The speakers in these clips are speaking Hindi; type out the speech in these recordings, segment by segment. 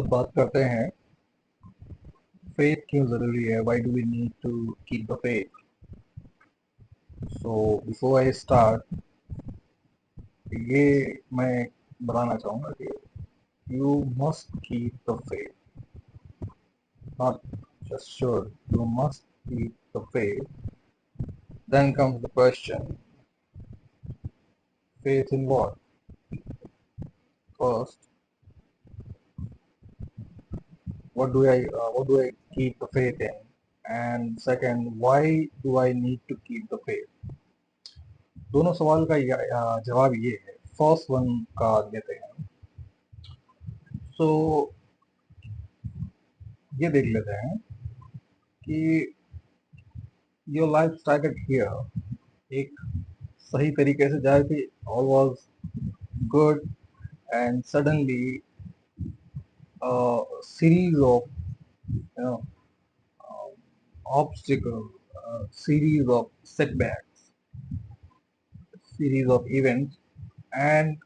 अब बात करते हैं फेथ क्यों जरूरी है, why do we need to keep the faith. So before I start, ये मैं बताना चाहूंगा कि you must keep the faith, not just sure, you must keep the faith. Then comes the question, faith in what? First, what do I keep the faith in? And second, why do I need to keep the faith? दोनों सवाल का जवाब ये है। फर्स्ट वन का लेते हैं। सो ये देख लेते हैं कि योर लाइफ स्टार्टेड हियर, एक सही तरीके से जा रही थी, all was good, and suddenly series of you know obstacle, series of setbacks, series of events, and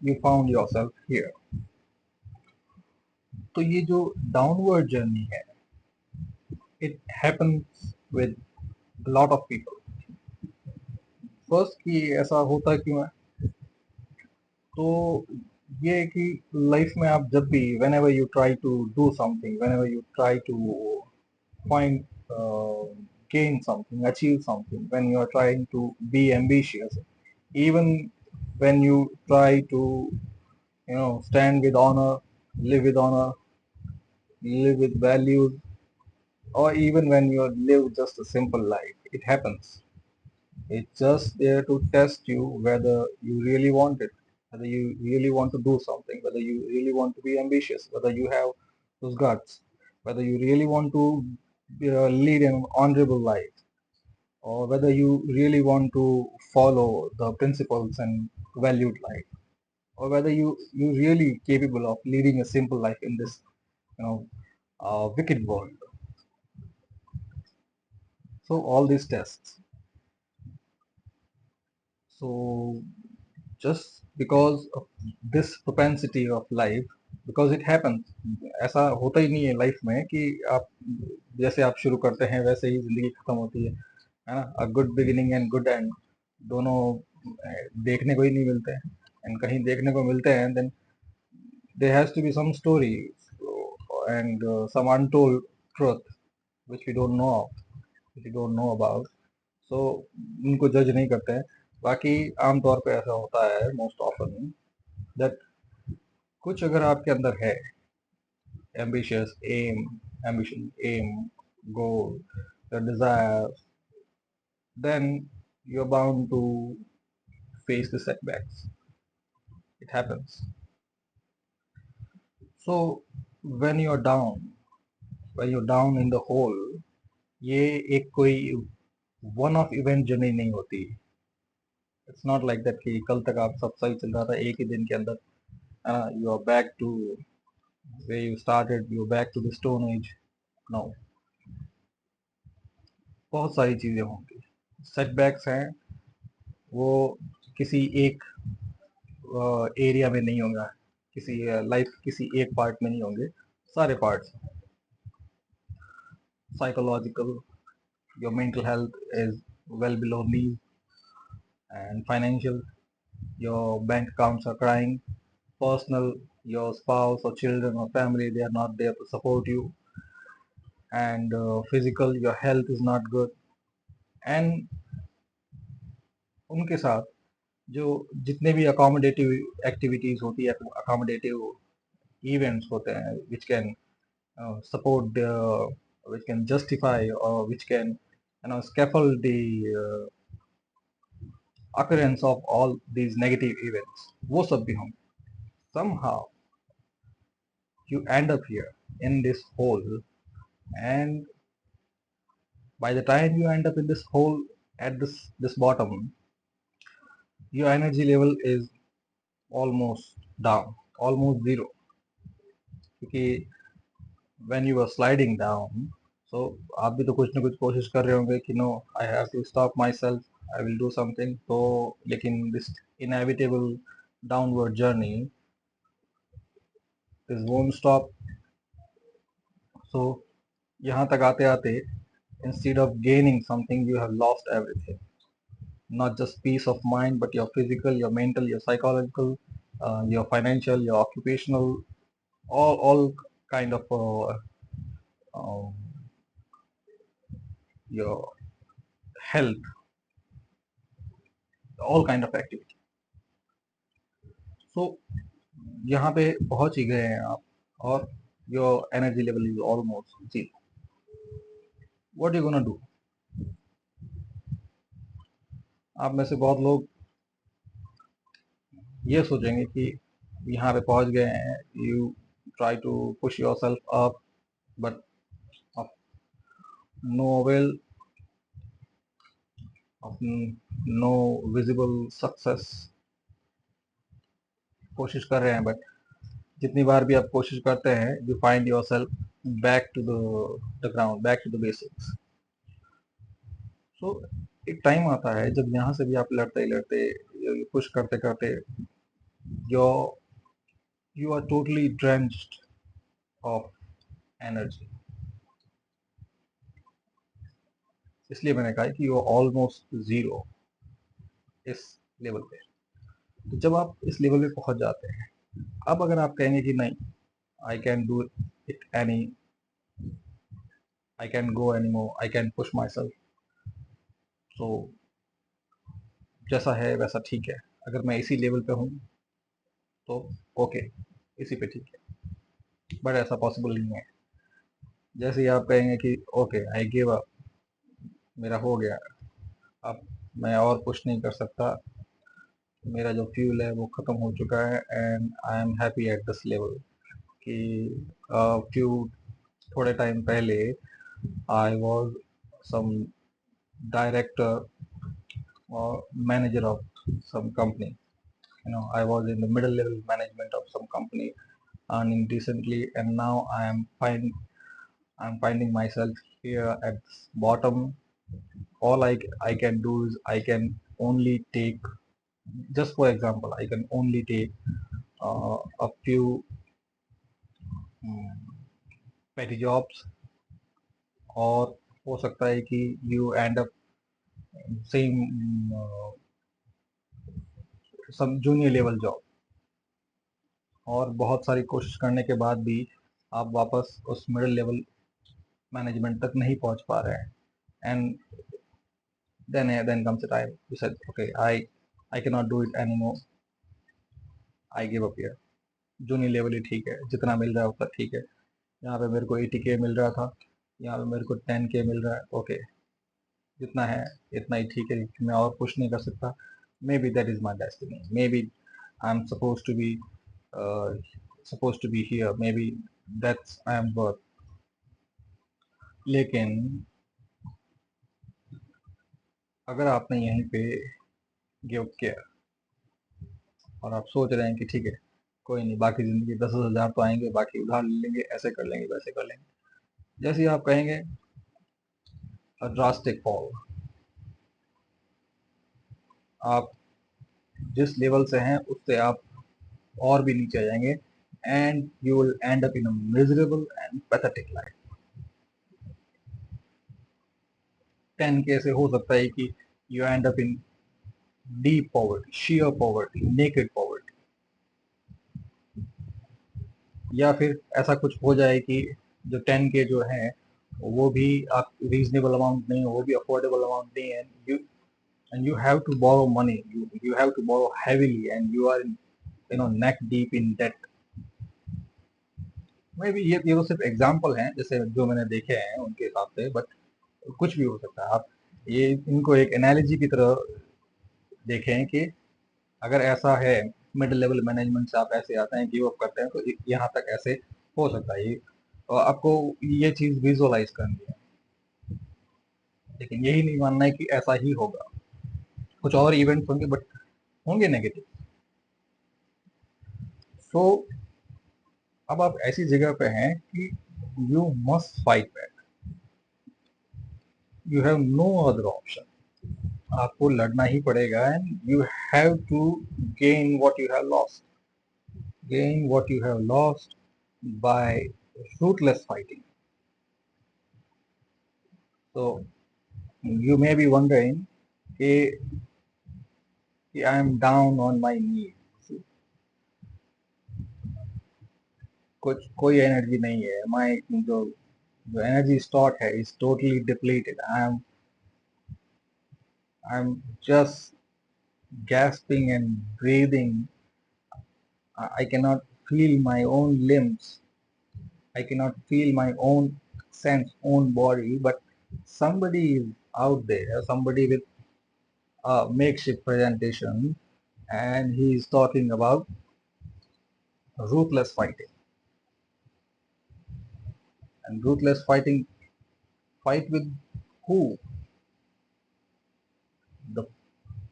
you found yourself here. तो ये जो डाउनवर्ड जर्नी है, it happens with a lot of people. First कि ऐसा होता क्यों है, तो ये है कि लाइफ में आप जब भी whenever you try to do something, whenever you try to find gain something, achieve something, when you are trying to be ambitious, even when you try to stand with honor, live with honor, live with values, or even when you live just a simple life, it happens. It's just there to test you whether you really want it, whether you really want to do something, whether you really want to be ambitious, whether you have those guts, whether you really want to lead an honorable life, or whether you really want to follow the principles and valued life, or whether you really capable of leading a simple life in this you know wicked world. So all these tests. So just because of this propensity of life, because it happens, ऐसा होता ही नहीं है लाइफ में कि आप जैसे आप शुरू करते हैं वैसे ही जिंदगी खत्म होती है ना। A good beginning and good and दोनों देखने को ही नहीं मिलते हैं, एंड कहीं देखने को मिलते हैं then there has to be some story, and some untold truth which we don't know of, which we don't know about. So उनको जज नहीं करते हैं। बाकी आमतौर पे ऐसा होता है मोस्ट ऑफन दैट कुछ अगर आपके अंदर है, ambitious aim, ambition, aim, goal, the desire, then you're bound to face the setbacks. It happens. So when you're down, when you're down in the hole, ये एक कोई वन ऑफ इवेंट जर्नी नहीं होती। इट्स नॉट लाइक दैट कि कल तक आप सब सही चल रहा था, एक ही दिन के अंदर you are back to where you started, you're back to the stone age. No, बहुत सारी चीजें होंगी। सेटबैक्स हैं वो किसी एक एरिया में नहीं होगा, किसी लाइफ किसी एक पार्ट में नहीं होंगे, सारे parts. Psychological, your mental health is well below need, and financial, your bank accounts are crying. Personal, your spouse or children or family, they are not there to support you. And physical, your health is not good. And उनके साथ जो जितने भी अकोमोडेटिव एक्टिविटीज होती है, अकोमोडेटिव इवेंट्स होते हैं which can support, which can justify और which can scaffold the occurrence of all these negative events, वो सब भी होंगे। somehow you end up here in this hole, and by the time you end up in this hole at this bottom, your energy level is almost down, almost zero, क्योंकि when you are sliding down, so आप भी तो कुछ ना कुछ कोशिश कर रहे होंगे कि no I have to stop myself, I will do something. तो लेकिन this inevitable downward journey this won't stop. So यहाँ तक आते आते, instead of gaining something, you have lost everything. Not just peace of mind, but your physical, your mental, your psychological, your financial, your occupational, all kind of um, your health, all kind of activity. So यहाँ पे पहुंच ही गए हैं आप, और your energy level is almost zero. What are you gonna do? आप में से बहुत लोग ये सोचेंगे कि यहाँ पे पहुंच गए हैं, you try to push yourself up, but of no avail, of no visible success. कोशिश कर रहे हैं, बट जितनी बार भी आप कोशिश करते हैं, you find yourself back to the ground, back to the basics. So एक टाइम आता है जब यहाँ से भी आप लड़ते लड़ते, पुश करते करते, you are totally drenched of energy. इसलिए मैंने कहा कि you are almost zero इस लेवल पे. तो जब आप इस लेवल पे पहुंच जाते हैं, अब अगर आप कहेंगे कि नहीं, I can do it I can go anymore, I can push myself, तो जैसा है वैसा ठीक है. अगर मैं इसी लेवल पे हूँ तो ओके, इसी पे ठीक है, बट ऐसा पॉसिबल नहीं है. जैसे ही आप कहेंगे कि ओके, आई गिव अप, मेरा हो गया, अब मैं और पुश नहीं कर सकता, मेरा जो फ्यूल है वो ख़त्म हो चुका है, and I am happy at this level. कि फ्यू थोड़े टाइम पहले I was some director or manager of some company. I was in the middle level management of some company, earning decently, and now I'm finding myself here at bottom. All I can do is I can only take, just for example, I can only take a few petty jobs, और हो सकता है कि you end up same some junior level job, और बहुत सारी कोशिश करने के बाद भी आप वापस उस मिडिल लेवल मैनेजमेंट तक नहीं पहुंच पा रहे हैं. And then comes the time you said okay, I cannot do it anymore, I give up here. Junior level ही ठीक है, जितना मिल रहा है उतना ठीक है. यहाँ पे मेरे को 80K मिल रहा था, यहाँ पे मेरे को 10K मिल रहा है, ओके, जितना है इतना ही ठीक है, मैं और पुश नहीं कर सकता. Maybe that is my destiny, maybe I am supposed to be here, maybe that's I am worth. लेकिन अगर आपने यहीं पे गिव किया और आप सोच रहे हैं कि ठीक है, कोई नहीं, बाकी ज़िंदगी 10,000 तो आएंगे, बाकी उधार ले लेंगे, ऐसे कर लेंगे, वैसे कर लेंगे, जैसे ही आप कहेंगे अ ड्रास्टिक फॉल, आप जिस लेवल से हैं उससे आप और भी नीचे आ जाएंगे, and you will and up in a miserable and pathetic life. 10K से हो सकता है कि you end up in deep poverty, sheer poverty, naked poverty, या फिर ऐसा कुछ हो जाए कि जो 10K जो है वो भी आप रीजनेबल अमाउंट नहीं है, वो भी अफोर्डेबल अमाउंट नहीं है, you have to borrow money, you have to borrow heavily, and you are neck deep in debt. मे भी ये तो सिर्फ एग्जाम्पल हैं, जैसे जो मैंने देखे हैं उनके हिसाब से, बट कुछ भी हो सकता है. आप ये इनको एक एनालॉजी की तरह देखें कि अगर ऐसा है, मिडिल लेवल मैनेजमेंट से आप ऐसे आते हैं, गिव अप करते हैं, तो यहाँ तक ऐसे हो सकता है. और आपको ये चीज़ विजुअलाइज करनी है, लेकिन यही नहीं मानना है कि ऐसा ही होगा. कुछ और इवेंट्स होंगे, बट होंगे नेगेटिव. सो अब आप ऐसी जगह पे हैं कि you must fight back, you have no other option. आपको लड़ना ही पड़ेगा, and you have to gain what you have lost, gain what you have lost, by ruthless fighting. So you may be wondering, कि I am down on my knees, कुछ कोई एनर्जी नहीं है, my जो जो energy stored है is totally depleted. I'm just gasping and breathing. I cannot feel my own limbs. I cannot feel my own sense, own body. But somebody is out there, somebody with a makeshift presentation, and he is talking about ruthless fighting. And ruthless fighting, fight with who? The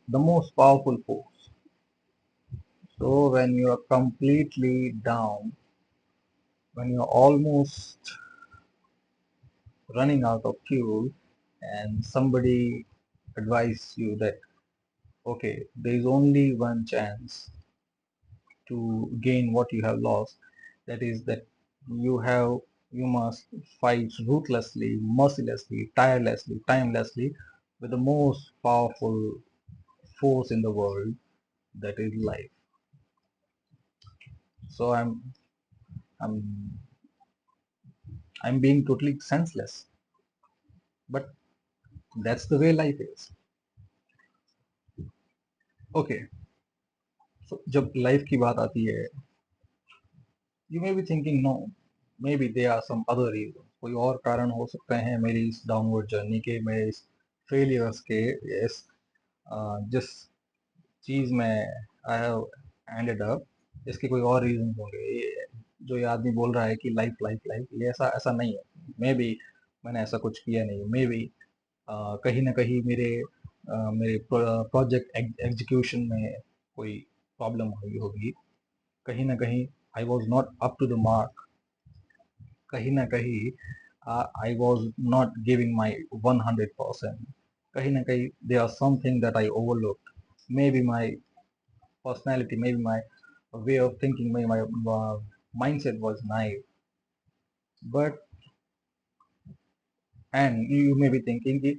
the most powerful force. So when you are completely down, when you're almost running out of fuel, and somebody advise you that, okay, there is only one chance to gain what you have lost, that is that you must fight ruthlessly, mercilessly, tirelessly, timelessly with the most powerful force in the world, that is life. So I'm I'm being totally senseless, but that's the way life is. Okay, so जब लाइफ की बात आती है, you may be thinking, no, maybe there are some other reasons, कोई और कारण हो सकते हैं मेरी इस डाउनवर्ड जर्नी के, मेरे इस फेलियर्स के, इस जिस चीज में आई हैव एंडेड अप, इसके कोई और रीजन होंगे। जो ये आदमी बोल रहा है कि लाइफ लाइफ लाइफ, ये ऐसा ऐसा नहीं है। मे बी मैंने ऐसा कुछ किया नहीं, मे बी कहीं ना कहीं मेरे प्रोजेक्ट एग्जीक्यूशन में कोई प्रॉब्लम हुई होगी, कहीं ना कहीं I was not up to the mark, कहीं ना कहीं I was not giving my 100%, कहीं ना कहीं there are something that I overlooked, maybe my personality, maybe my way of thinking, maybe my mindset was naive. But and you may be thinking कि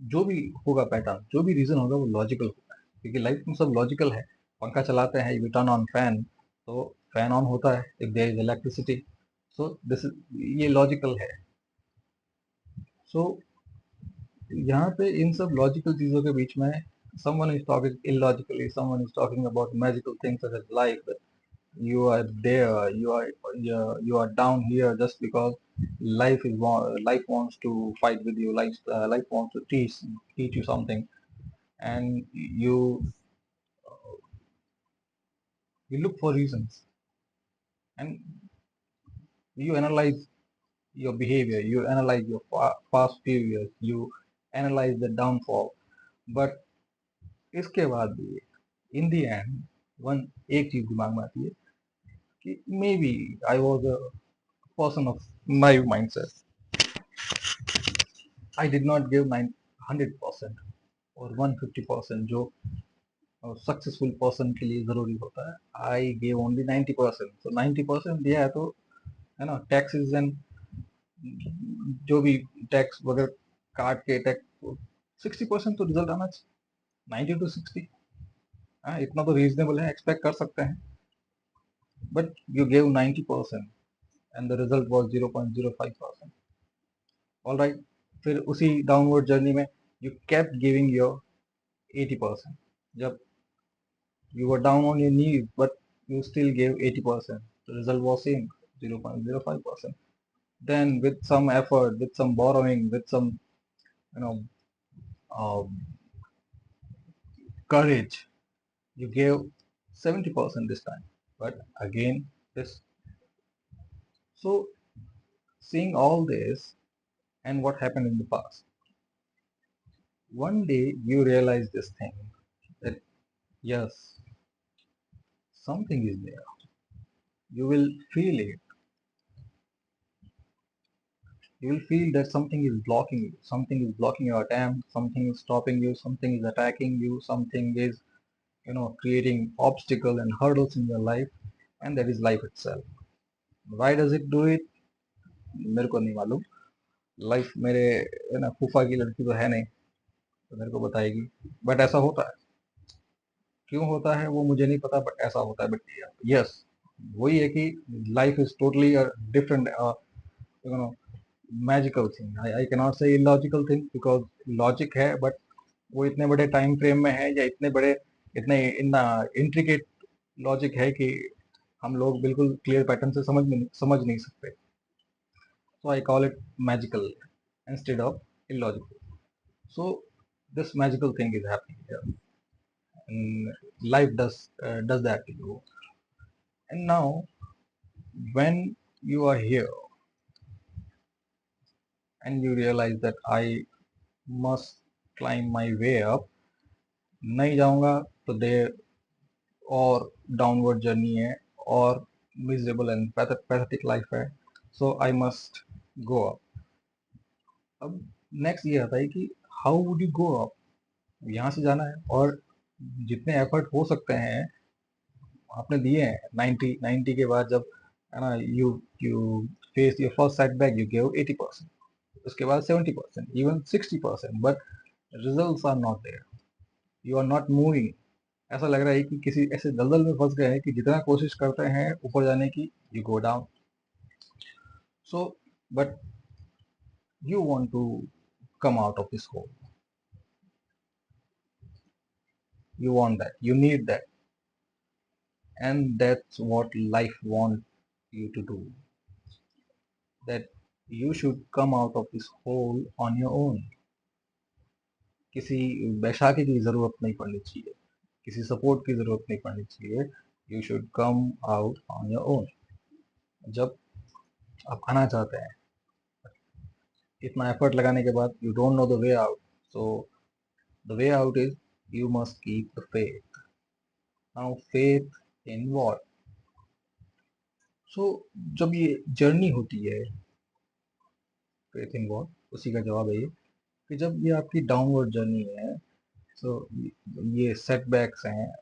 जो भी होगा पैटर्न, जो भी रीजन होगा वो लॉजिकल होगा, क्योंकि लाइफ में सब लॉजिकल है। पंखा चलाते हैं, यू टर्न ऑन फैन, तो फैन ऑन होता है if there is electricity. So this ये लॉजिकल है। सो यहाँ पे इन सब लॉजिकल चीजों के बीच में someone is talking illogically, someone is talking about magical things such as life, that you are there, you are down here just because life wants to fight with you, life wants to teach you something, and you look for reasons, and you analyze your behavior, you analyze your past few years, you analyze the downfall, but इसके बाद भी इन दी एंड वन एक चीज दिमाग में आती है कि maybe I was a person of naive mindset. I did not give 100% और 150% जो सक्सेसफुल पर्सन के लिए जरूरी होता है। I gave only 90%। तो 90% दिया है तो, है ना, टैक्सेस एंड जो भी टैक्स वगैरह काट के टैक्स 60% तो रिजल्ट आना चाहिए। 90 to 60, हाँ, इतना तो रीजनेबल है, एक्सपेक्ट कर सकते हैं। But you gave 90% and the result was 0.05%। All right, फिर उसी डाउनवर्ड जर्नी में यू केप्ट गिविंग योर 80%। जब you were down on your knees, but you still gave 80%. The result was same, 0.05%. Then with some effort, with some borrowing, with some, you know, courage, you gave 70% this time. But again, this. So seeing all this and what happened in the past, one day you realize this thing, that yes, something is there. You will feel it. You will feel that something is blocking you, something is blocking your attempt, something is stopping you, something is attacking you, something is, creating obstacle and hurdles in your life, and that is life itself. Why does it do it, मेरे को नहीं मालूम। लाइफ मेरे है ना फूफा की लड़की तो है नहीं, तो मेरे को बताएगी, बट ऐसा होता है। क्यों होता है वो मुझे नहीं पता, बट ऐसा होता है। बट यस, वही है कि life is totally different, you know, magical thing. I can not से इलॉजिकल थिंग, बिकॉज लॉजिक है, बट वो इतने बड़े टाइम फ्रेम में है, या इतने बड़े, इतने इतना इंट्रिकेट लॉजिक है कि हम लोग बिल्कुल क्लियर पैटर्न से समझ नहीं सकते। So I call it magical instead of illogical. So this magical thing is happening here, and life does that to you. And now, when you are here and you realize that I must climb my way up, नहीं जाऊंगा तो देर और डाउनवर्ड जर्नी है, और मिजरेबल एंड पैथेटिक लाइफ है, सो आई मस्ट गो अप। अब नेक्स्ट ये आता है कि how would you go up. यहाँ से जाना है, और जितने एफर्ट हो सकते हैं आपने दिए हैं। 90 के बाद जब, है ना, you you face your first setback, you give 80%, उसके बाद 70%, even 60%, but results are not there, you are not moving. ऐसा लग रहा है कि किसी ऐसे दलदल में फंस गए हैं कि जितना कोशिश करते हैं ऊपर जाने की, you go down. So but you want to come out of this hole, you want that, you need that, and that's what life wants you to do, that you should come out of this hole on your own। किसी बैशाखी की जरूरत नहीं पड़नी चाहिए, किसी सपोर्ट की जरूरत नहीं पड़नी चाहिए। You should come out on your own. जब आप आना चाहते हैं, इतना एफर्ट लगाने के बाद you don't know the way out, so the way out is you must keep the faith. Now faith in what? So जब ये जर्नी होती है, फेथ इन व्हाट, उसी का जवाब है ये, कि जब ये आपकी डाउनवर्ड जर्नी है, सो ये सेटबैक्स हैं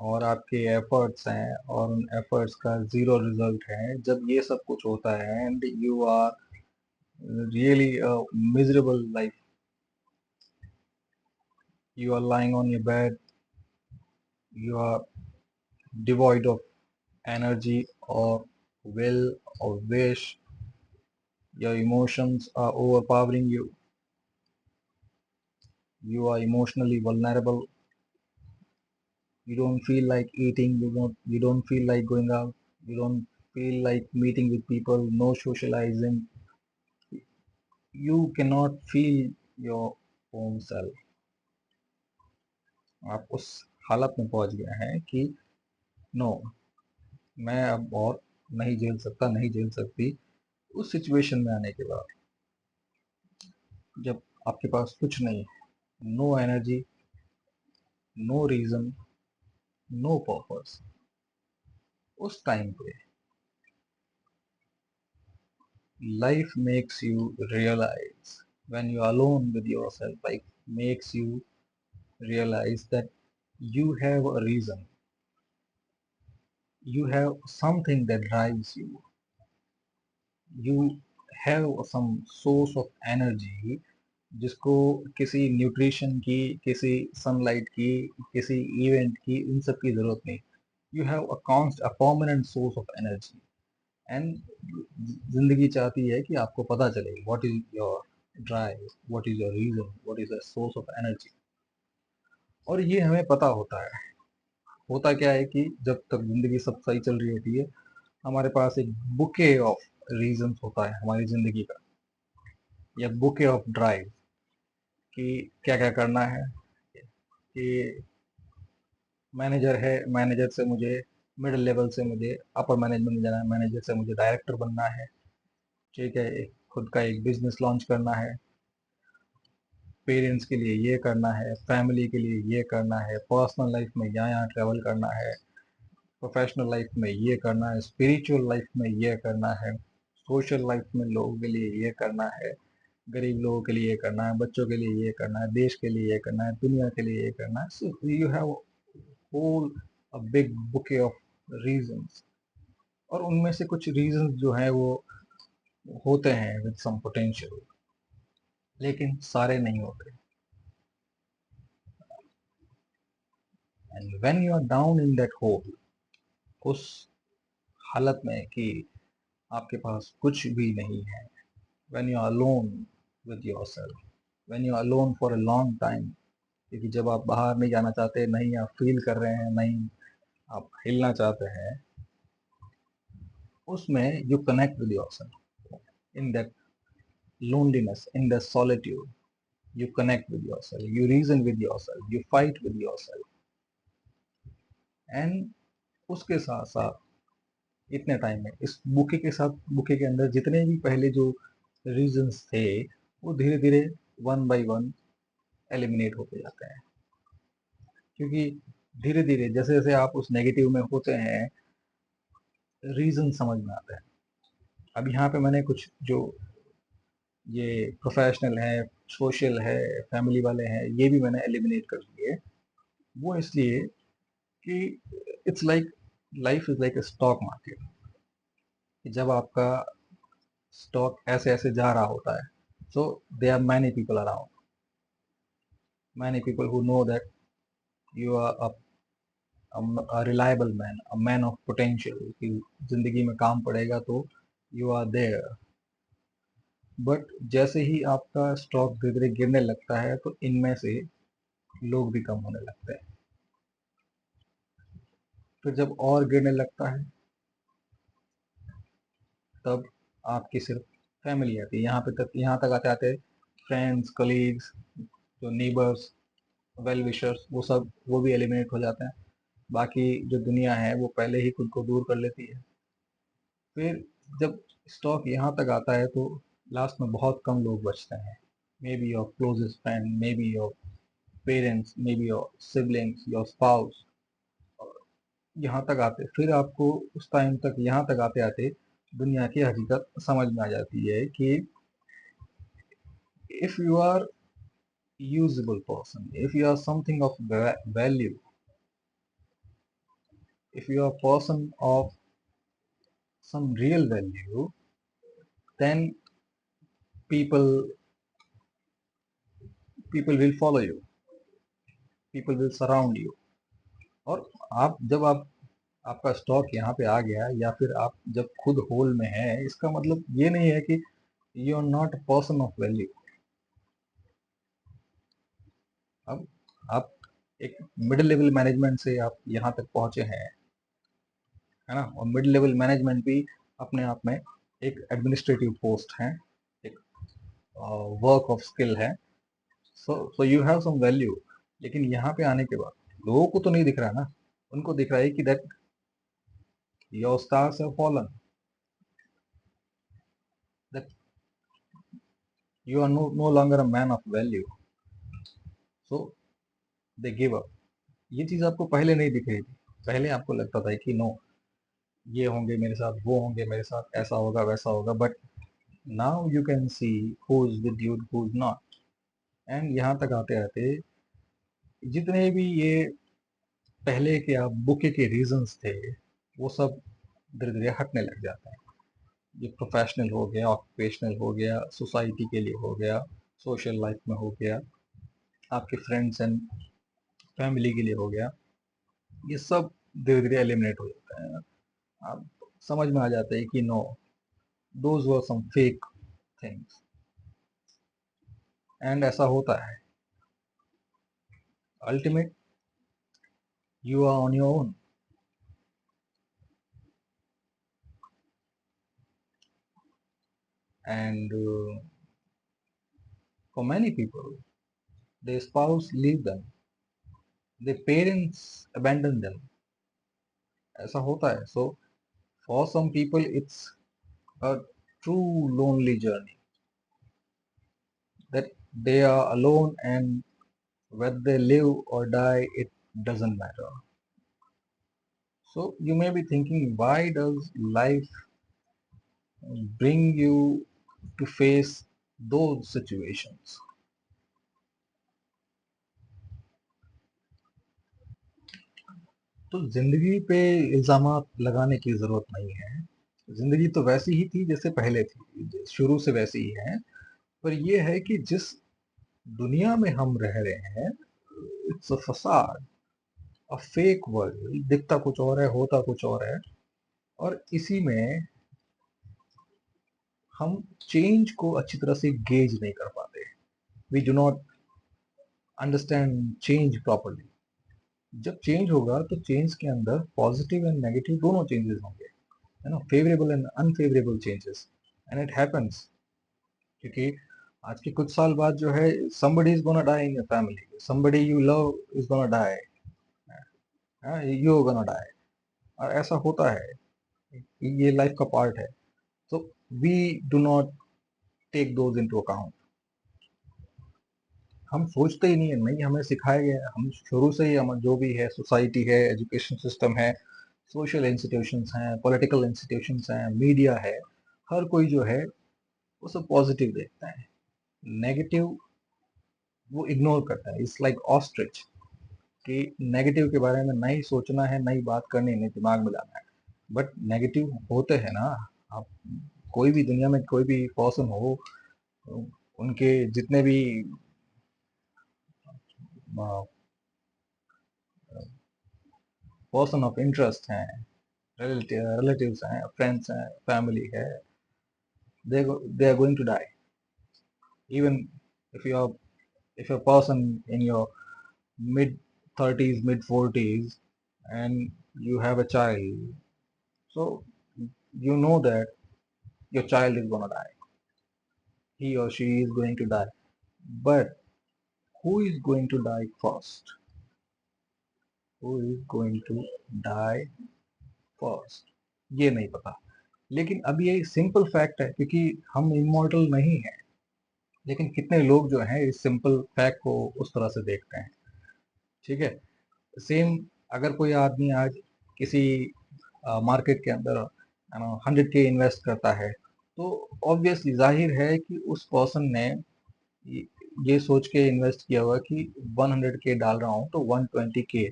और आपके एफर्ट्स हैं, और उन एफर्ट्स का जीरो रिजल्ट है, जब ये सब कुछ होता है, and you are really miserable life, you are lying on your bed, you are devoid of energy or will or wish, your emotions are overpowering you, you are emotionally vulnerable, you don't feel like eating, you don't feel like going out, you don't feel like meeting with people, no socializing, you cannot feel your own self। आप उस हालत में पहुंच गए हैं कि नो, मैं अब और नहीं झेल सकता, नहीं झेल सकती। उस सिचुएशन में आने के बाद, जब आपके पास कुछ नहीं, no energy, no reason, no purpose, उस टाइम पे life makes you realise, when you are alone with yourself, life makes you realize that you have a reason, you have something that drives you have some source of energy, जिसको किसी न्यूट्रिशन की, किसी सनलाइट की, किसी इवेंट की, इन सब की जरूरत नहीं। You have a permanent source of energy, and जिंदगी चाहती है कि आपको पता चले what is your drive, what is your reason, what is the source of energy. और ये हमें पता होता है। होता क्या है कि जब तक जिंदगी सब सही चल रही होती है, हमारे पास एक बुके ऑफ रीजंस होता है हमारी जिंदगी का, या बुके ऑफ ड्राइव, कि क्या क्या करना है। कि मैनेजर है, मैनेजर से मुझे मिडिल लेवल से मुझे अपर मैनेजमेंट में जाना है, मैनेजर से मुझे डायरेक्टर बनना है, ठीक है, खुद का एक बिजनेस लॉन्च करना है, पेरेंट्स के लिए ये करना है, फैमिली के लिए ये करना है, पर्सनल लाइफ में यहाँ यहाँ ट्रैवल करना है, प्रोफेशनल लाइफ में ये करना है, स्पिरिचुअल लाइफ में ये करना है, सोशल लाइफ में लोगों के लिए ये करना है, गरीब लोगों के लिए ये करना है, बच्चों के लिए ये करना है, देश के लिए ये करना है, दुनिया के लिए ये करना है। So you have whole a big bouquet of reasons, और उनमें से कुछ रीजंस जो हैं वो होते हैं विद सम पोटेंशियल, लेकिन सारे नहीं होते। And when you are down in that hole, उस हालत में कि आपके पास कुछ भी नहीं है, when you are alone with yourself, when you are alone for a long time, क्योंकि जब आप बाहर नहीं जाना चाहते, नहीं आप फील कर रहे हैं, नहीं आप हिलना चाहते हैं, उसमें you connect with yourself in that loneliness, in the solitude. You connect with yourself, you reason with yourself, you fight with yourself. And उसके साथ साथ इतने टाइम में इस बुके के साथ, बुके के अंदर जितने भी पहले जो रीजंस थे वो धीरे धीरे वन बाय वन एलिमिनेट होते जाते हैं, क्योंकि धीरे धीरे जैसे जैसे आप उस नेगेटिव में होते हैं रीजन समझ में आते हैं। अब यहाँ पे मैंने कुछ जो ये प्रोफेशनल है, सोशल है, फैमिली वाले हैं, ये भी मैंने एलिमिनेट कर दिए। वो इसलिए कि it's like life is like a stock market. जब आपका स्टॉक ऐसे ऐसे जा रहा होता है, so they are many people around, many people who know that you are a reliable man, a man of potential, कि जिंदगी में काम पड़ेगा तो यू आर देयर। बट जैसे ही आपका स्टॉक धीरे धीरे गिरने लगता है तो इनमें से लोग भी कम होने लगते हैं। फिर जब और गिरने लगता है तब आपकी सिर्फ फैमिली आती है। यहाँ तक आते आते फ्रेंड्स, कलीग्स, जो नीबर्स, वेल विशर्स, वो भी एलिमिनेट हो जाते हैं। बाकी जो दुनिया है वो पहले ही खुद को दूर कर लेती है। फिर जब स्टॉक यहाँ तक आता है तो लास्ट में बहुत कम लोग बचते हैं। May be your closest friend, may be your parents, may be your siblings, your spouse. यहाँ तक आते, फिर आपको उस टाइम तक, यहाँ तक आते आते दुनिया की हकीकत समझ में आ जाती है कि if you are usable person, if you are something of value, if you are a person of some real value, then people people will follow you, people will surround you. और आप आपका स्टॉक यहाँ पे आ गया, या फिर आप जब खुद होल में है, इसका मतलब ये नहीं है कि you are not a person of value. अब आप एक मिडिल लेवल मैनेजमेंट से आप यहाँ तक पहुंचे हैं, है ना, और मिड लेवल मैनेजमेंट भी अपने आप में एक एडमिनिस्ट्रेटिव पोस्ट है, एक वर्क ऑफ स्किल है। So you have some value. लेकिन यहाँ पे आने के बाद लोगों को तो नहीं दिख रहा ना, उनको दिख रहा है कि that your stars have fallen, that you are no longer a man of value, so they give up. ये चीज आपको पहले नहीं दिख रही थी। पहले आपको लगता था कि नो, ये होंगे मेरे साथ, वो होंगे मेरे साथ, ऐसा होगा वैसा होगा, but now you can see who is with you, who is not. And यहाँ तक आते आते जितने भी ये पहले के आप बुके के रीजंस थे वो सब धीरे धीरे हटने लग जाते हैं। ये प्रोफेशनल हो गया, ऑक्यूपेशनल हो गया, सोसाइटी के लिए हो गया, सोशल लाइफ में हो गया, आपके फ्रेंड्स एंड फैमिली के लिए हो गया, ये सब धीरे धीरे एलिमिनेट हो जाता है। आप समझ में आ जाता है कि no, those were some fake things. And ऐसा होता है, ultimate you are on your own. And for many people, their spouse leave them, their parents abandon them, ऐसा होता है। So for some people it's a true lonely journey, that they are alone, and whether they live or die, it doesn't matter. So you may be thinking, why does life bring you to face those situations? तो जिंदगी पे इल्जामात लगाने की जरूरत नहीं है। जिंदगी तो वैसी ही थी जैसे पहले थी, शुरू से वैसी ही है। पर ये है कि जिस दुनिया में हम रह रहे हैं, it's a facade, a fake world. दिखता कुछ और है, होता कुछ और है। और इसी में हम चेंज को अच्छी तरह से गेज नहीं कर पाते। We do not understand change properly. जब चेंज होगा तो चेंज के अंदर पॉजिटिव एंड नेगेटिव दोनों चेंजेस होंगे, है ना, favourable and unfavourable changes. And it happens क्योंकि आज के कुछ साल बाद जो है, somebody is gonna die in your family, somebody you love is gonna die, you are gonna die। और ऐसा होता है, ये लाइफ का पार्ट है। तो we do not take those into account. हम सोचते ही नहीं है, नहीं हमें सिखाया गया है। हम शुरू से ही, हम जो भी है, सोसाइटी है, एजुकेशन सिस्टम है, सोशल इंस्टीट्यूशंस हैं, पॉलिटिकल इंस्टीट्यूशंस हैं, मीडिया है, हर कोई जो है वो सब पॉजिटिव देखता है। नेगेटिव वो इग्नोर करता है। इट्स लाइक ऑस्ट्रिच, कि नेगेटिव के बारे में नहीं सोचना है, नई बात करनी, नहीं दिमाग में लाना है। बट नेगेटिव होते हैं ना। आप कोई भी दुनिया में कोई भी पर्सन हो, उनके जितने भी पर्सन ऑफ इंटरेस्ट हैं, रिलेटिव्स हैं, फ्रेंड्स हैं, फैमिली है, they are going to die। even if you are if you're a person in your mid 30s, mid 40s, and you have a child, so you know that your child is going to die, he or she is going to die, but who is going to die first? Who is going to die first? ये नहीं पता। लेकिन अब ये सिंपल फैक्ट है, क्योंकि हम इमॉर्टल नहीं हैं। लेकिन कितने लोग जो हैं इस सिंपल फैक्ट को उस तरह से देखते हैं। ठीक है। सेम, अगर कोई आदमी आज किसी मार्केट के अंदर 100K इन्वेस्ट करता है, तो ऑब्वियसली जाहिर है कि उस पर्सन ने ये सोच के इन्वेस्ट किया हुआ कि 100K डाल रहा हूँ तो 120K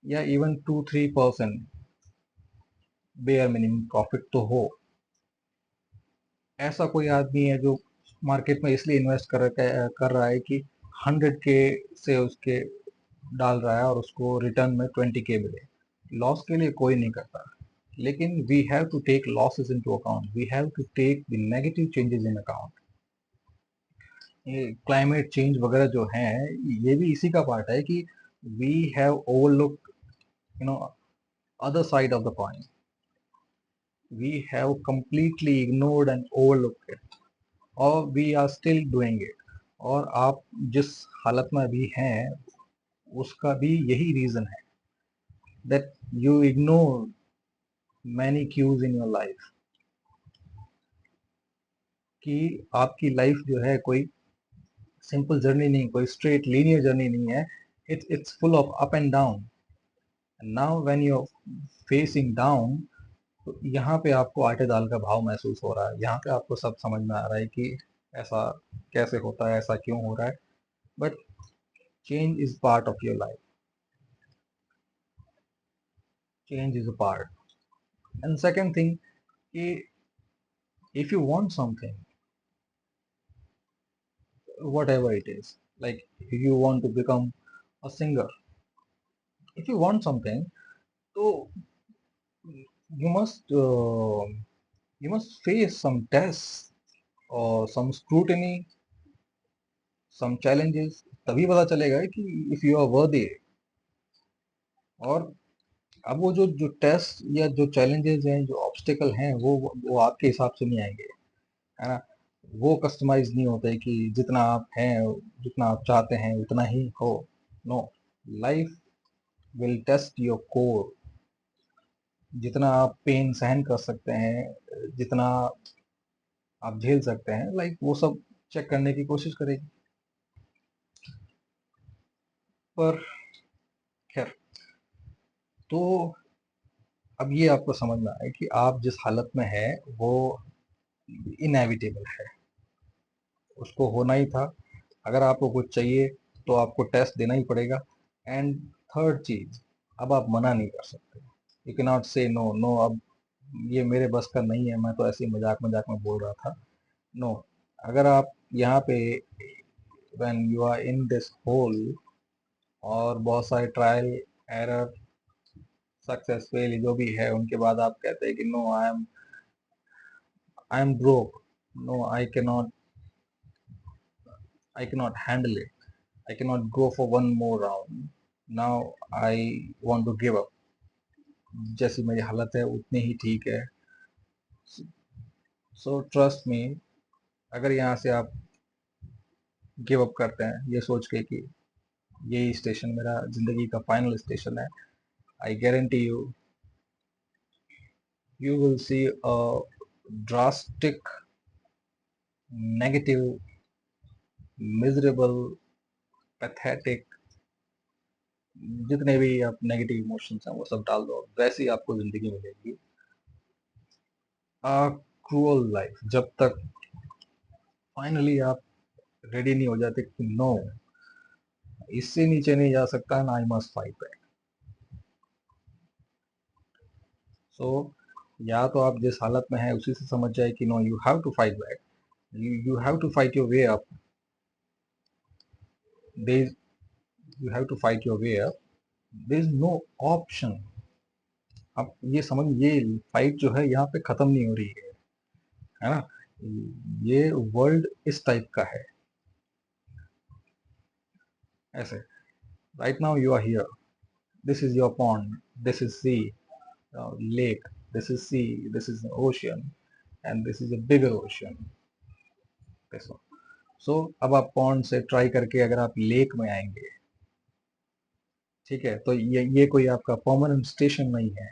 या इवन 2-3% बेयर मिनिमम प्रॉफिट तो हो। ऐसा कोई आदमी है जो मार्केट में इसलिए इन्वेस्ट कर रहा है कि 100K से उसके डाल रहा है और उसको रिटर्न में 20K मिले। लॉस के लिए कोई नहीं करता। लेकिन we have to take losses into account, we have to take the negative changes in account. ये क्लाइमेट चेंज वगैरह जो है, ये भी इसी का पार्ट है कि we have overlook, you know, other side of the coin। We have completely ignored and overlooked it, or we are still doing it। और आप जिस हालत में अभी हैं, उसका भी यही रीजन है, that you ignore many cues in your life। कि आपकी लाइफ जो है कोई सिंपल जर्नी नहीं, कोई स्ट्रेट लीनियर जर्नी नहीं है। It's full of up and down. Now when you are facing down, तो यहाँ पे आपको आटे दाल का भाव महसूस हो रहा है। यहाँ पे आपको सब समझ में आ रहा है कि ऐसा कैसे होता है, ऐसा क्यों हो रहा है। But change is part of your life. Change is a part. And second thing, कि if you want something, whatever it is, like if you want to become a singer, if you want something, so you must uh, you must face some tests or some scrutiny, some challenges। तभी पता चलेगा कि if you are worthy। और अब वो जो जो टेस्ट या जो चैलेंजेस हैं, जो ऑब्स्टिकल हैं, वो आपके हिसाब से नहीं आएंगे, है ना। वो कस्टमाइज नहीं होते कि जितना आप हैं, जितना आप चाहते हैं उतना ही हो। No, life will test your core. जितना आप पेन सहन कर सकते हैं, जितना आप झेल सकते हैं, लाइफ वो सब चेक करने की कोशिश करेगी। पर खैर, तो अब ये आपको समझ में आए कि आप जिस हालत में है वो इनएविटेबल है, उसको होना ही था। अगर आपको कुछ चाहिए तो आपको टेस्ट देना ही पड़ेगा। एंड थर्ड चीज, अब आप मना नहीं कर सकते। यू कैन नॉट से नो, नो अब ये मेरे बस का नहीं है, मैं तो ऐसे ही मजाक मजाक में बोल रहा था। नो, अगर आप यहाँ पे when you are in this hole और बहुत सारे ट्रायल एरर सक्सेस फेल जो भी है उनके बाद आप कहते हैं कि no I am broke, no I can not handle it, I can not go for one more round, now I want to give up, जैसी मेरी हालत है उतनी ही ठीक है। सो ट्रस्ट मी, अगर यहाँ से आप गिव अप करते हैं ये सोच के कि यही स्टेशन मेरा जिंदगी का फाइनल स्टेशन है, I guarantee you, you will see a drastic, negative, miserable, pathetic, जितने भी आप नेगेटिव इमोशंस हैं वो सब डाल दो, वैसी ही आपको जिंदगी मिलेगी। आ क्रूअल लाइफ, जब तक फाइनली आप रेडी नहीं हो जाते कि नो इससे नीचे नहीं जा सकता ना, आई मस्ट फाइट बैक। सो या तो आप जिस हालत में हैं उसी से समझ जाए कि no you have to fight back, you have to fight your way up, you have to fight your way up, there is no option. आप ये समझ, ये फाइट जो है यहाँ पे खत्म नहीं हो रही है ना, ये वर्ल्ड इस टाइप का है। ऐसे right now you are here, this is your pond, this is sea lake, this is sea, this is ocean and this is a bigger ocean. So अब आप पॉन्ड से ट्राई करके अगर आप लेक में आएंगे, ठीक है, तो ये कोई आपका परमानेंट स्टेशन नहीं है।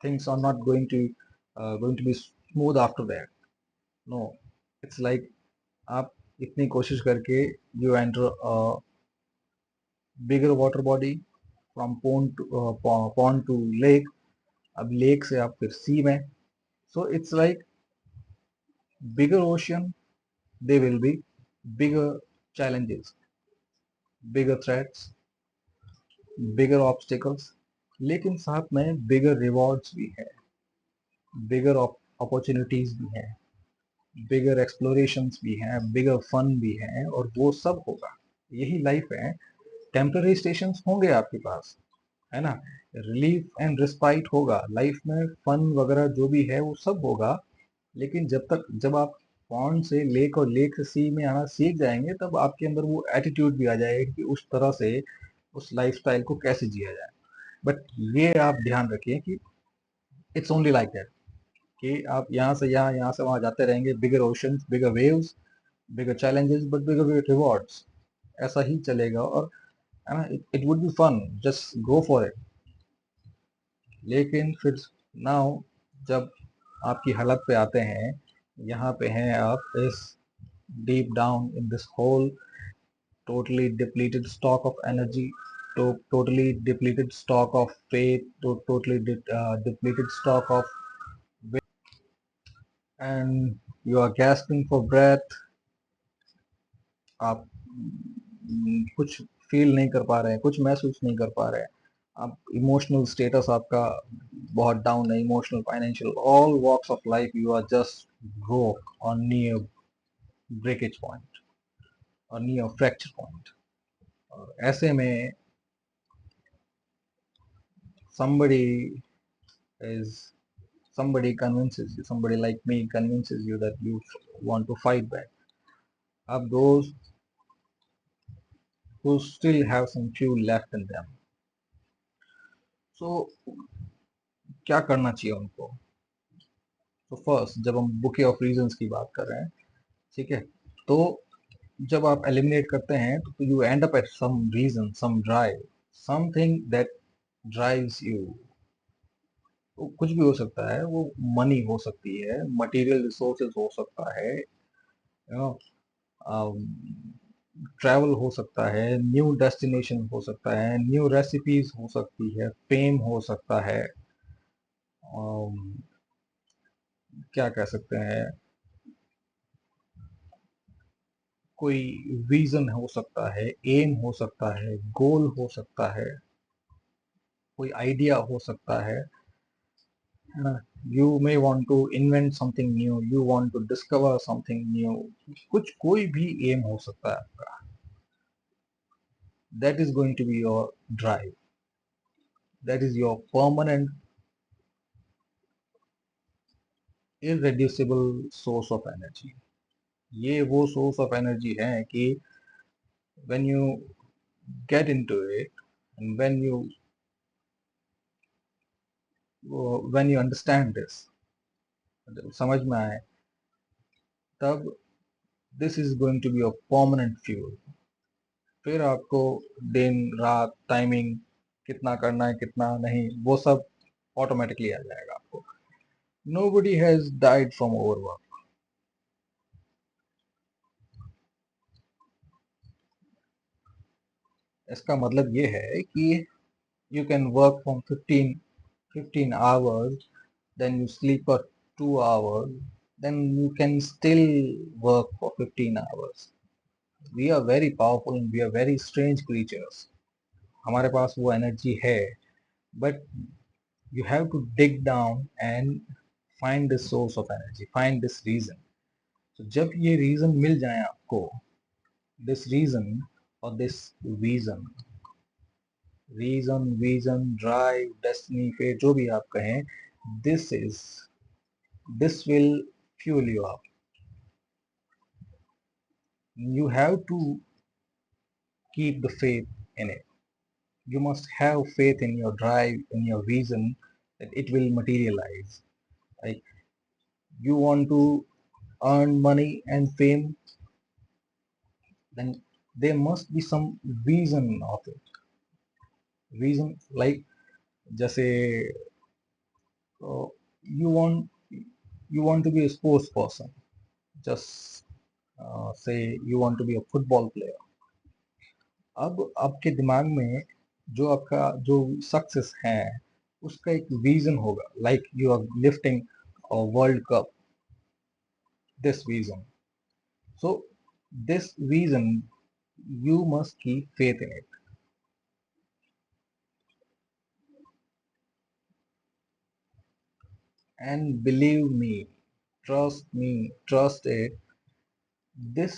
Things are not going to be smooth after that, no, it's like आप इतनी कोशिश करके you enter bigger water body, from pond to lake, अब लेक से आप फिर सी में, so it's like bigger ocean, they will be bigger challenges, bigger threats, bigger obstacles, लेकिन साथ में बिगर रिवॉर्ड्स भी है, बिगर अपॉर्चुनिटीज भी हैं, बिगर एक्सप्लोरेशंस भी हैं, बिगर फन भी हैं, और वो सब होगा। यही लाइफ है। टेम्पररी स्टेशन होंगे आपके पास, है ना, रिलीफ एंड रिस्पाइट होगा लाइफ में, फन वगैरह जो भी है वो सब होगा, लेकिन जब आप पॉन्ड से लेक और लेक से सी में आना सीख जाएंगे तब आपके अंदर वो एटीट्यूड भी आ जाएगा कि उस तरह से उस लाइफस्टाइल को कैसे जिया जाए। बट ये आप ध्यान रखिए कि इट्स ओनली लाइक दैट, कि आप यहाँ से यहाँ, यहाँ से वहाँ जाते रहेंगे, bigger oceans, bigger waves, bigger challenges but bigger rewards, ऐसा ही चलेगा। और है ना, it would be fun, just go for it. लेकिन फिर नाउ जब आपकी हालत पे आते हैं, यहाँ पे हैं आप इस deep down in this hole, totally depleted stock of energy, totally depleted stock of faith, totally depleted stock of will, and you are gasping for breath, आप कुछ फील नहीं कर पा रहे हैं, कुछ महसूस नहीं कर पा रहे हैं, आप इमोशनल स्टेटस आपका बहुत डाउन है, emotional, financial, all walks of life, you are just broke और नियर ब्रेकेज पॉइंट और नियर फ्रैक्चर पॉइंट। और ऐसे में somebody is somebody like me convinces you that you want to fight back, of those who still have some fuel left in them, so क्या करना चाहिए उनको? तो फर्स्ट, जब हम बुके ऑफ रीजंस की बात कर रहे हैं, ठीक है, तो जब आप एलिमिनेट करते हैं तो you end up at some reason, some drive, something that drives you. वो कुछ भी हो सकता है, वो मनी हो सकती है, मटेरियल रिसोर्सेज हो सकता है, यू नो, ट्रैवल हो सकता है, न्यू डेस्टिनेशन हो सकता है, न्यू रेसिपीज हो सकती है, फेम हो सकता है, क्या कह सकते हैं, कोई विजन हो सकता है, एम हो सकता है, गोल हो सकता है, कोई आइडिया हो सकता है ना। You may want to invent something new, you want to discover something new, कुछ कोई भी एम हो सकता है आपका। That is going to be your drive, that is your permanent irreducible source of energy. ये वो सोर्स ऑफ एनर्जी है कि when you get into it, and when you understand this, जब समझ में आए, तब this is going to be a permanent fuel। फिर आपको दिन रात टाइमिंग कितना करना है कितना नहीं वो सब ऑटोमेटिकली आ जाएगा आपको। nobody has died from overwork। इसका मतलब ये है कि you can work from 15 hours, then you sleep for 2 hours, then you can still work for 15 hours। we are very powerful and we are very strange creatures। हमारे पास वो एनर्जी है, but you have to dig down and find this source of energy, find this reason। so जब ये reason मिल जाए आपको, this reason or this vision drive destiny fate जो भी आप कहें, this will fuel you up। you have to keep the faith in it। you must have faith in your drive, in your vision, that it will materialize। Like, you want to earn money and fame, then there must be some reason of it। reason like, जैसे you want to be a sports person, just say you want to be a football player। अब आपके दिमाग में जो आपका जो सक्सेस है उसका एक विजन होगा, like you are lifting world cup, this vision. So this vision you must keep faith in it। and believe me, trust it, this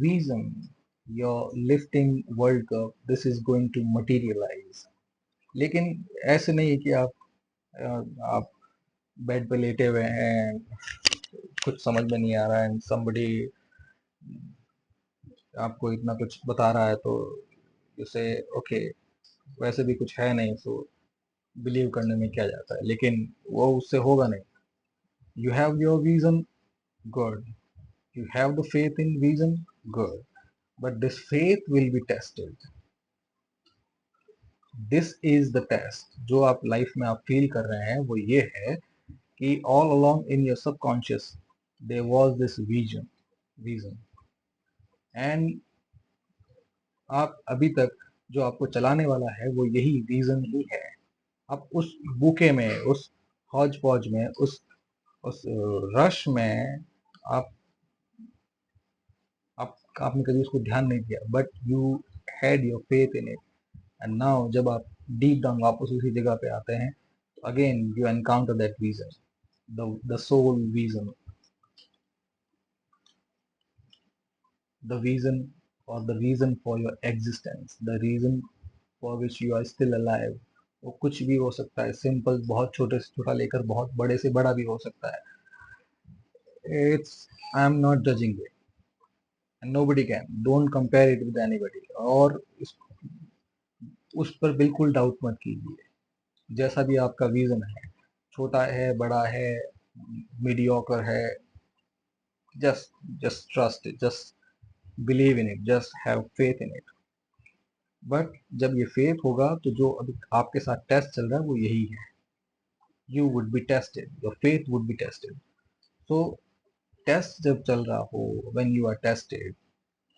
vision, your lifting world cup, this is going to materialize। लेकिन ऐसे नहीं कि आप बेड पे लेटे हुए हैं, कुछ समझ में नहीं आ रहा है, somebody आपको इतना कुछ बता रहा है तो उसे ओके वैसे भी कुछ है नहीं, तो बिलीव करने में क्या जाता है, लेकिन वो उससे होगा नहीं। You have your vision, good. You have the faith in vision, good. But this faith will be tested. This is the test जो आप लाइफ में आप फील कर रहे हैं, वो ये है कि all along in your subconscious there was this vision and आप अभी तक जो आपको चलाने वाला है वो यही विजन ही है। आप उस बुके में, उस हौज पौज में, उस रश में आप आपने कभी उसको ध्यान नहीं दिया, but you had your faith in it. And now जब आप डीप डाउन वापस उसी जगह पे आते हैं, again you encounter that vision, the soul vision, the vision और the reason for your existence, the reason for which you are still alive. वो कुछ भी हो सकता है, सिंपल, बहुत छोटे से छोटा लेकर बहुत बड़े से बड़ा भी हो सकता है। It's I am not judging it and nobody can, don't compare it with anybody. और उस पर बिल्कुल डाउट मत कीजिए। जैसा भी आपका विजन है, छोटा है, बड़ा है, मीडियोकर है, just trust it, just believe in it, just have faith in it. But जब ये फेथ होगा तो जो अभी आपके साथ टेस्ट चल रहा है वो यही है। You would be tested, your faith would be tested. तो टेस्ट जब चल रहा हो, व्हेन यू आर टेस्टेड,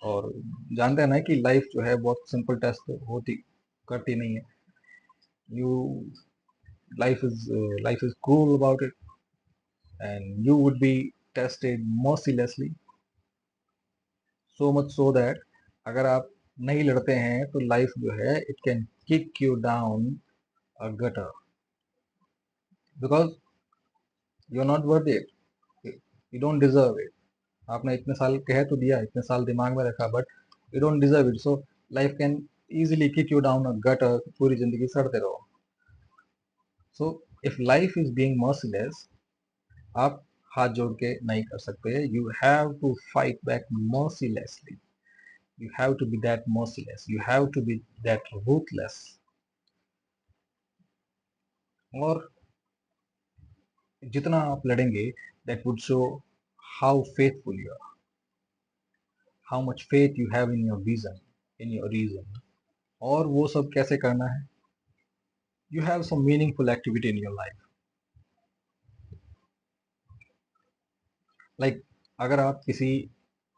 और जानते हैं ना कि लाइफ जो है बहुत सिंपल टेस्ट होती करती नहीं है। You life is cruel about it, and you would be tested mercilessly, so much so that अगर आप नहीं लड़ते हैं तो लाइफ जो है it can kick you down a gutter because you're not worthy it. You don't deserve it. आपने इतने साल कह तो दिया, इतने साल दिमाग में रखा, but you don't deserve it. So life can easily kick you down a gutter. पूरी जिंदगी सड़ते रहो. So if life is being merciless, आप हाथ जोड़ के नहीं कर सकते. You have to fight back mercilessly. You have to be that merciless. You have to be that ruthless. और जितना आप लड़ेंगे, that would show how faithful you are, how much faith you have in your vision, in your reason. और वो सब कैसे करना है? You have some meaningful activity in your life. Like अगर आप किसी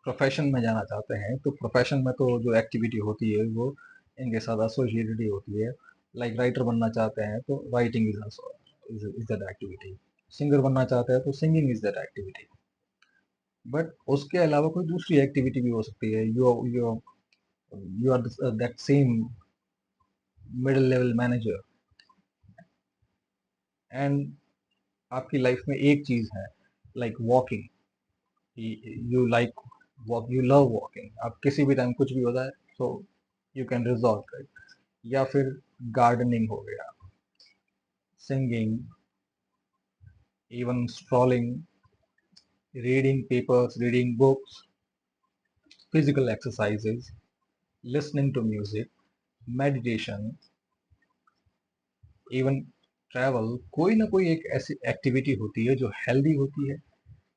प्रोफेशन में जाना चाहते हैं, तो प्रोफेशन में तो जो एक्टिविटी होती है वो इनके साथ एसोसिएटेड ही होती है. लाइक राइटर बनना चाहते हैं तो writing is also is that activity. Singer बनना चाहते हैं तो singing is that activity. But उसके अलावा कोई दूसरी एक्टिविटी भी हो सकती है. You you are that same middle level manager and आपकी लाइफ में एक चीज है, like walking. You like walk, you love walking. आप किसी भी टाइम कुछ भी होता है तो यू कैन रिजॉल्व इट. या फिर गार्डनिंग हो गया, singing, even strolling, reading papers, reading books, physical exercises, listening to music, meditation, even travel. कोई ना कोई एक ऐसी एक्टिविटी होती है जो हेल्दी होती है,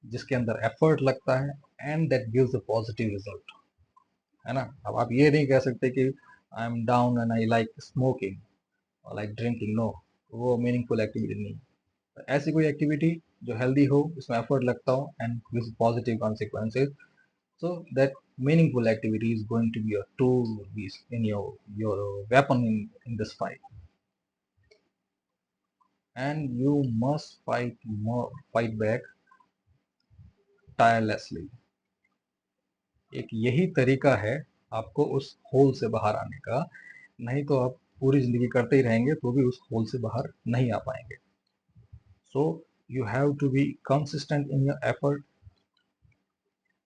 जिसके अंदर एफर्ट लगता है and that gives a positive result. है ना? अब आप ये नहीं कह सकते कि I am down and I like smoking और लाइक ड्रिंकिंग. नो, वो मीनिंगफुल एक्टिविटी नहीं. ऐसी कोई एक्टिविटी जो हेल्दी हो, इसमें एफर्ट लगता हो and with positive consequences. So that meaningful activity is going to be a tool in your weapon in this fight. And you must fight back tirelessly. एक यही तरीका है आपको उस होल से बाहर आने का. नहीं तो आप पूरी जिंदगी करते ही रहेंगे तो भी उस होल से बाहर नहीं आ पाएंगे. So you have to be consistent in your effort.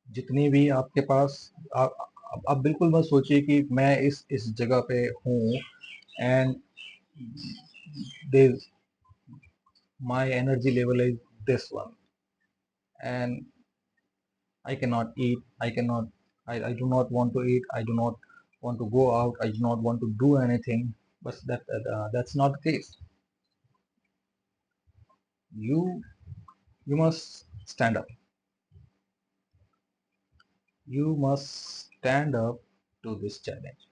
जितनी भी आपके पास आप बिल्कुल मत सोचिए कि मैं इस जगह पे हूँ and this my energy level is this one and I cannot eat, I do not want to eat, I do not want to go out, I do not want to do anything. But that's not the case. You must stand up. You must stand up to this challenge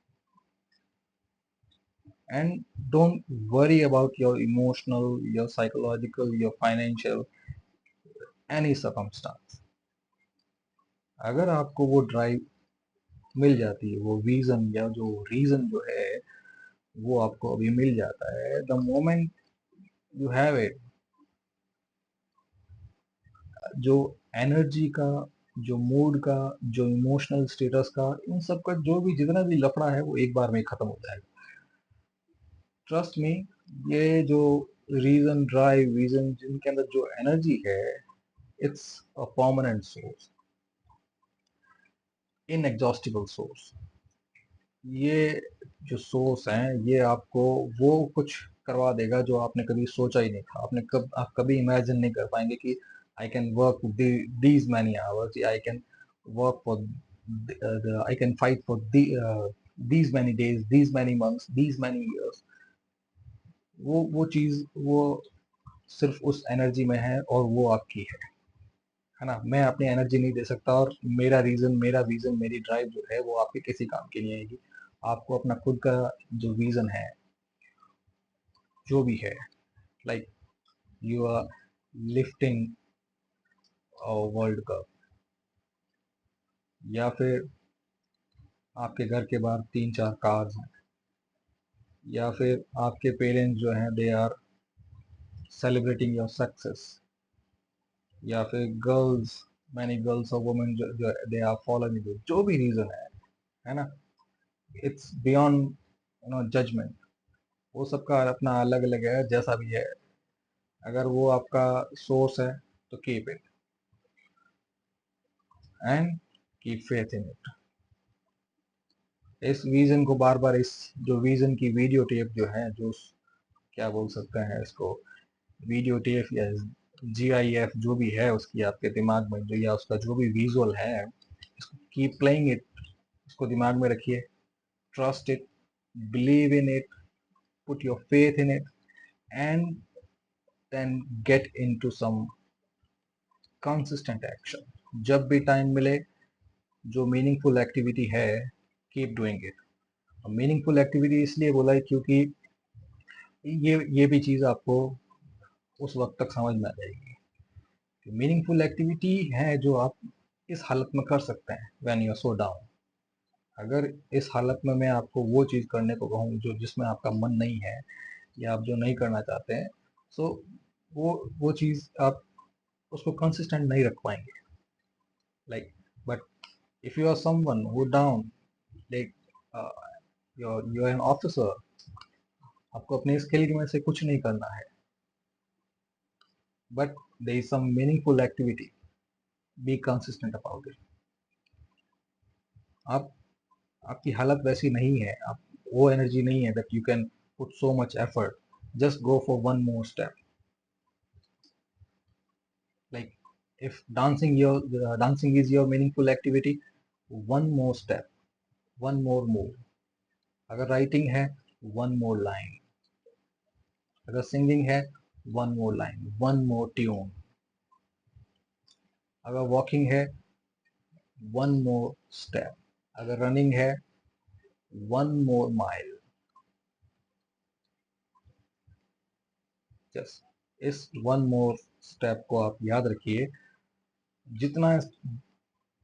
and don't worry about your emotional, your psychological, your financial, any circumstance. अगर आपको वो ड्राइव मिल जाती है, वो विजन या जो रीजन जो है वो आपको अभी मिल जाता है, the moment you have it, जो एनर्जी का, जो मूड का, जो इमोशनल स्टेटस का, इन सब का जो भी जितना भी लफड़ा है वो एक बार में खत्म हो जाएगा. Trust me. ये जो रीजन, ड्राइव, विजन, जिनके अंदर जो एनर्जी है, it's a permanent source, inexhaustible source. ये जो सोर्स हैं, ये आपको वो कुछ करवा देगा जो आपने कभी सोचा ही नहीं था. आप कभी इमेजिन नहीं कर पाएंगे कि I can work these many hours, या I can work for, I can fight for these many days, these many months, these many years. वो चीज वो सिर्फ उस एनर्जी में है और वो आपकी है ना? मैं अपनी एनर्जी नहीं दे सकता और मेरा रीजन, मेरा विजन, मेरी ड्राइव जो है वो आपके किसी काम की नहीं आएगी. आपको अपना खुद का जो विजन है, जो भी है, like you are lifting world cup, या फिर आपके घर के बाहर 3-4 कार्स हैं, या फिर आपके पेरेंट्स जो हैं they are celebrating your success, या फिर गर्ल्स, मैनी गर्ल्स और वुमेन जो दे आर फॉलोइंग यू. जो भी रीजन है ना, इट्स बियॉन्ड जजमेंट. वो सबका अपना अलग अलग है, जैसा भी है। अगर वो आपका सोर्स है तो keep it and keep faith in it. इस विजन को बार बार, इस जो विजन की वीडियो टेप जो है, जो क्या बोल सकते हैं इसको, वीडियो टेप या GIF जो भी है उसकी आपके दिमाग में जो, या उसका जो भी विजुअल है, कीप प्लेइंग इट, उसको दिमाग में रखिए। Trust it, believe in it, put your faith in it, and then get into some consistent action. जब भी टाइम मिले, जो मीनिंगफुल एक्टिविटी है, keep doing it. Meaningful activity इसलिए बोला है क्योंकि ये भी चीज़ आपको उस वक्त तक समझ में आ जाएगी। मीनिंगफुल एक्टिविटी है जो आप इस हालत में कर सकते हैं, when you are so down. अगर इस हालत में मैं आपको वो चीज़ करने को कहूँ जो जिसमें आपका मन नहीं है, या आप जो नहीं करना चाहते हैं, सो वो चीज़ आप उसको कंसिस्टेंट नहीं रख पाएंगे। Like, but if you are someone who down, like you are an officer, आपको अपने स्किल में से कुछ नहीं करना है, but there is some meaningful activity, be consistent about it. आप आपकी हालत वैसी नहीं है, आप वो एनर्जी नहीं है that you can put so much effort, just go for one more step. Like, if dancing is your meaningful activity, one more step, one more move. अगर राइटिंग है, one more line. अगर सिंगिंग है, one more line, one more tune. अगर वॉकिंग है, one more step. अगर रनिंग है, one more mile. जस्ट इस one more step को आप याद रखिए। जितना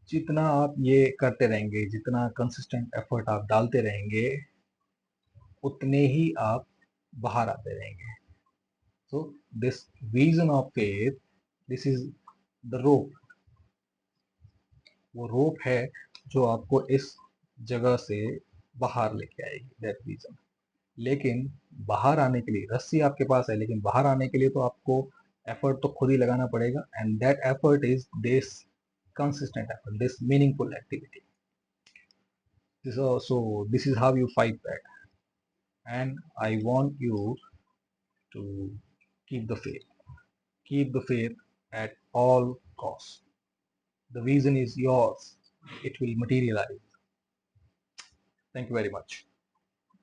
जितना आप ये करते रहेंगे, जितना कंसिस्टेंट एफर्ट आप डालते रहेंगे, उतने ही आप बाहर आते रहेंगे। So this vision of faith, this is the rope. वो रोप है जो आपको इस जगह से बाहर लेके आएगी, that vision। लेकिन बाहर आने के लिए, रस्सी आपके पास है, लेकिन बाहर आने के लिए तो आपको एफर्ट तो खुद ही लगाना पड़ेगा, and that effort is this consistent effort, this meaningful activity. So this is how you fight back, and I want you to keep the faith. Keep the faith at all costs. The vision is yours. It will materialize. Thank you very much.